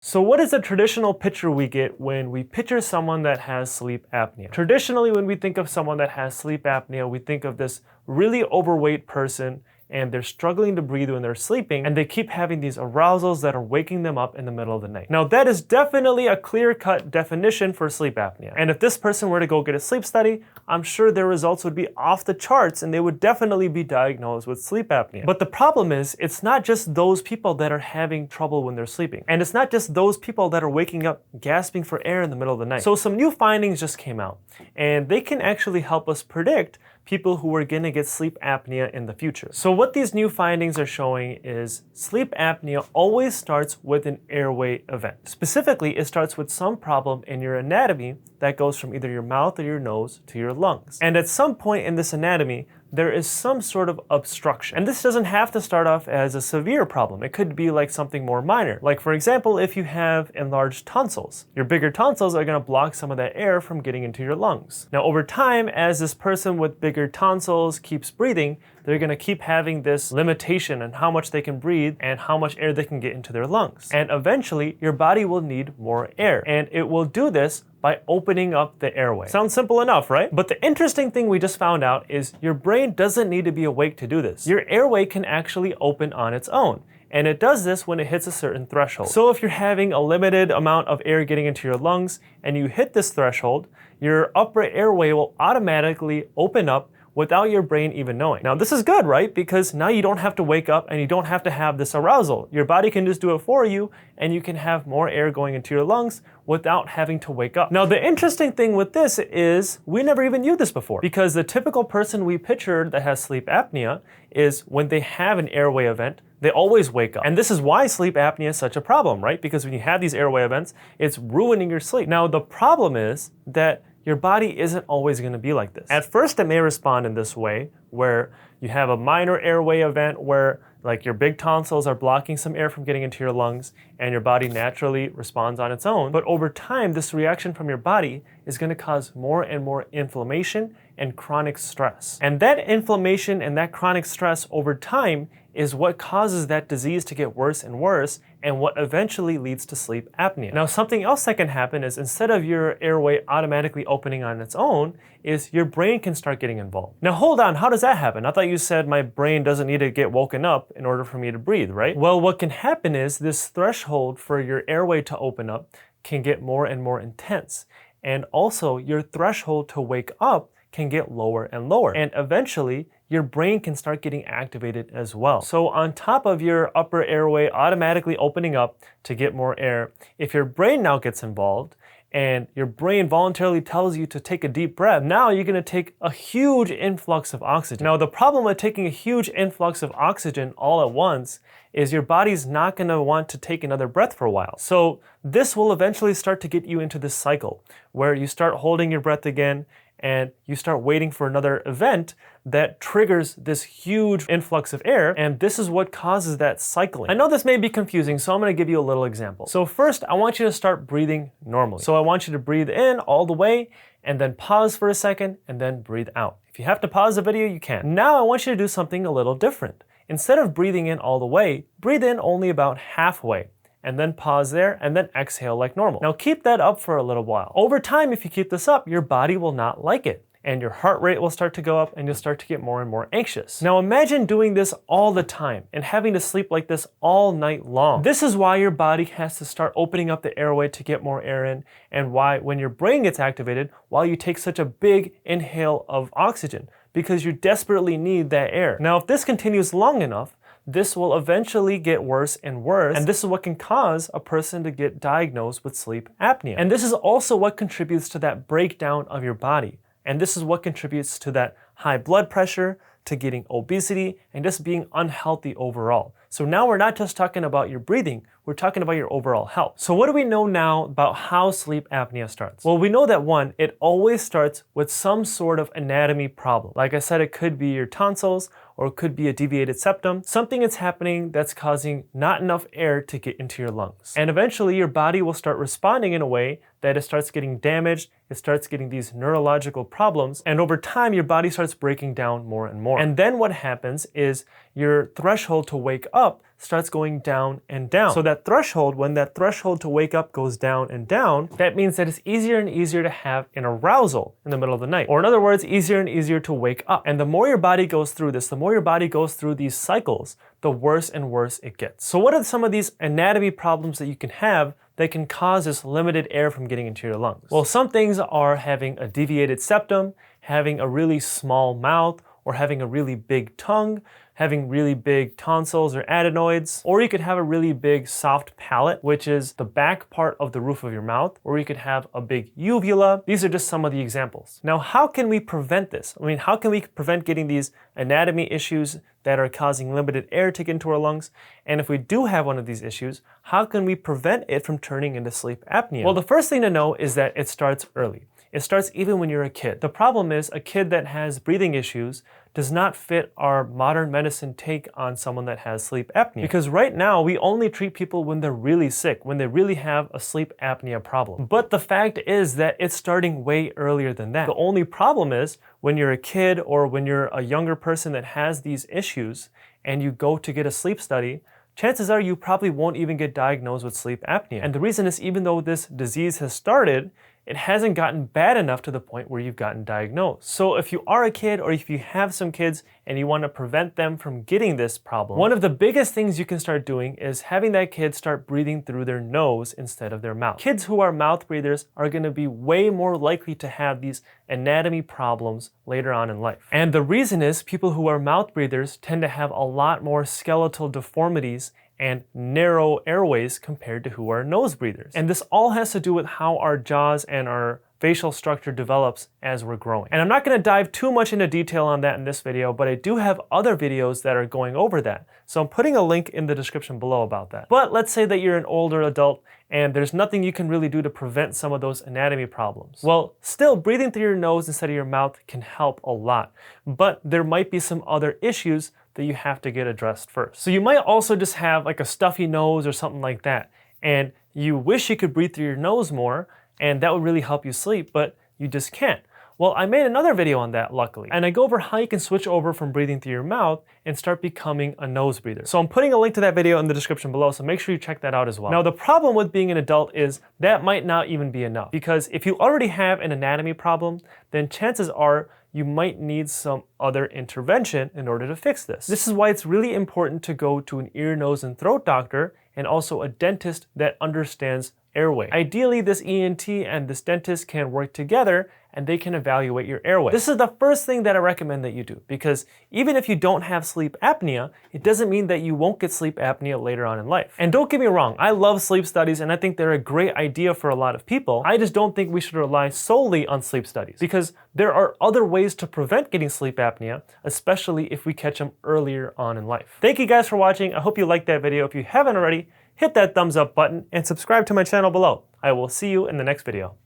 So what is the traditional picture we get when we picture someone that has sleep apnea? Traditionally, when we think of someone that has sleep apnea, we think of this really overweight person and they're struggling to breathe when they're sleeping, and they keep having these arousals that are waking them up in the middle of the night. Now, that is definitely a clear-cut definition for sleep apnea. And if this person were to go get a sleep study, I'm sure their results would be off the charts and they would definitely be diagnosed with sleep apnea. But the problem is, it's not just those people that are having trouble when they're sleeping. And it's not just those people that are waking up gasping for air in the middle of the night. So some new findings just came out, and they can actually help us predict people who are going to get sleep apnea in the future. So what these new findings are showing is sleep apnea always starts with an airway event. Specifically, it starts with some problem in your anatomy that goes from either your mouth or your nose to your lungs. And at some point in this anatomy, there is some sort of obstruction. And this doesn't have to start off as a severe problem. It could be like something more minor. Like for example, if you have enlarged tonsils, your bigger tonsils are gonna block some of that air from getting into your lungs. Now over time, as this person with bigger tonsils keeps breathing, they're gonna keep having this limitation on how much they can breathe and how much air they can get into their lungs. And eventually, your body will need more air. And it will do this by opening up the airway. Sounds simple enough, right? But the interesting thing we just found out is your brain doesn't need to be awake to do this. Your airway can actually open on its own. And it does this when it hits a certain threshold. So if you're having a limited amount of air getting into your lungs and you hit this threshold, your upper airway will automatically open up without your brain even knowing. Now this is good, right? Because now you don't have to wake up and you don't have to have this arousal. Your body can just do it for you and you can have more air going into your lungs without having to wake up. Now the interesting thing with this is we never even knew this before, because the typical person we pictured that has sleep apnea is when they have an airway event, they always wake up. And this is why sleep apnea is such a problem, right? Because when you have these airway events, it's ruining your sleep. Now the problem is that your body isn't always going to be like this. At first, it may respond in this way, where you have a minor airway event where like your big tonsils are blocking some air from getting into your lungs and your body naturally responds on its own. But over time, this reaction from your body is going to cause more and more inflammation and chronic stress. And that inflammation and that chronic stress over time is what causes that disease to get worse and worse, and what eventually leads to sleep apnea. Now, something else that can happen is instead of your airway automatically opening on its own, is your brain can start getting involved. Now, hold on, how does that happen? I thought you said my brain doesn't need to get woken up in order for me to breathe, right? Well, what can happen is this threshold for your airway to open up can get more and more intense. And also, your threshold to wake up can get lower and lower. And eventually, your brain can start getting activated as well. So on top of your upper airway automatically opening up to get more air, if your brain now gets involved and your brain voluntarily tells you to take a deep breath, now you're gonna take a huge influx of oxygen. Now the problem with taking a huge influx of oxygen all at once is your body's not gonna want to take another breath for a while. So this will eventually start to get you into this cycle where you start holding your breath again and you start waiting for another event that triggers this huge influx of air, and this is what causes that cycling. I know this may be confusing, so I'm gonna give you a little example. So first, I want you to start breathing normally. So I want you to breathe in all the way, and then pause for a second, and then breathe out. If you have to pause the video, you can. Now I want you to do something a little different. Instead of breathing in all the way, breathe in only about halfway, and then pause there, and then exhale like normal. Now keep that up for a little while. Over time, if you keep this up, your body will not like it, and your heart rate will start to go up, and you'll start to get more and more anxious. Now imagine doing this all the time, and having to sleep like this all night long. This is why your body has to start opening up the airway to get more air in, and why when your brain gets activated, while you take such a big inhale of oxygen, because you desperately need that air. Now if this continues long enough, this will eventually get worse and worse, and this is what can cause a person to get diagnosed with sleep apnea. And this is also what contributes to that breakdown of your body. And this is what contributes to that high blood pressure, to getting obesity, and just being unhealthy overall. So now we're not just talking about your breathing, we're talking about your overall health. So what do we know now about how sleep apnea starts? Well, we know that one, it always starts with some sort of anatomy problem. Like I said, it could be your tonsils, or it could be a deviated septum, something that's happening that's causing not enough air to get into your lungs. And eventually your body will start responding in a way that it starts getting damaged, it starts getting these neurological problems, and over time your body starts breaking down more and more. And then what happens is your threshold to wake up up starts going down and down. So that threshold, when that threshold to wake up goes down and down, that means that it's easier and easier to have an arousal in the middle of the night. Or in other words, easier and easier to wake up. And the more your body goes through this, the more your body goes through these cycles, the worse and worse it gets. So what are some of these anatomy problems that you can have that can cause this limited air from getting into your lungs? Well, some things are having a deviated septum, having a really small mouth, or having a really big tongue, having really big tonsils or adenoids, or you could have a really big soft palate, which is the back part of the roof of your mouth, or you could have a big uvula. These are just some of the examples. Now, how can we prevent this? I mean, how can we prevent getting these anatomy issues that are causing limited air to get into our lungs? And if we do have one of these issues, how can we prevent it from turning into sleep apnea? Well, the first thing to know is that it starts early. It starts even when you're a kid. The problem is a kid that has breathing issues does not fit our modern medicine take on someone that has sleep apnea. Because right now, we only treat people when they're really sick, when they really have a sleep apnea problem. But the fact is that it's starting way earlier than that. The only problem is when you're a kid or when you're a younger person that has these issues and you go to get a sleep study, chances are you probably won't even get diagnosed with sleep apnea. And the reason is, even though this disease has started, it hasn't gotten bad enough to the point where you've gotten diagnosed. So if you are a kid or if you have some kids and you want to prevent them from getting this problem, one of the biggest things you can start doing is having that kid start breathing through their nose instead of their mouth. Kids who are mouth breathers are going to be way more likely to have these anatomy problems later on in life. And the reason is people who are mouth breathers tend to have a lot more skeletal deformities and narrow airways compared to who are nose breathers. And this all has to do with how our jaws and our facial structure develops as we're growing. And I'm not gonna dive too much into detail on that in this video, but I do have other videos that are going over that. So I'm putting a link in the description below about that. But let's say that you're an older adult and there's nothing you can really do to prevent some of those anatomy problems. Well, still, breathing through your nose instead of your mouth can help a lot. But there might be some other issues that you have to get addressed first. So you might also just have like a stuffy nose or something like that, and you wish you could breathe through your nose more, and that would really help you sleep, but you just can't. Well, I made another video on that, luckily, and I go over how you can switch over from breathing through your mouth and start becoming a nose breather. So I'm putting a link to that video in the description below, so make sure you check that out as well. Now, the problem with being an adult is that might not even be enough, because if you already have an anatomy problem, then chances are you might need some other intervention in order to fix this. This is why it's really important to go to an ear, nose, and throat doctor and also a dentist that understands airway. Ideally, this ENT and this dentist can work together and they can evaluate your airway. This is the first thing that I recommend that you do, because even if you don't have sleep apnea, it doesn't mean that you won't get sleep apnea later on in life. And don't get me wrong, I love sleep studies and I think they're a great idea for a lot of people. I just don't think we should rely solely on sleep studies, because there are other ways to prevent getting sleep apnea, especially if we catch them earlier on in life. Thank you guys for watching. I hope you liked that video. If you haven't already, hit that thumbs up button and subscribe to my channel below. I will see you in the next video.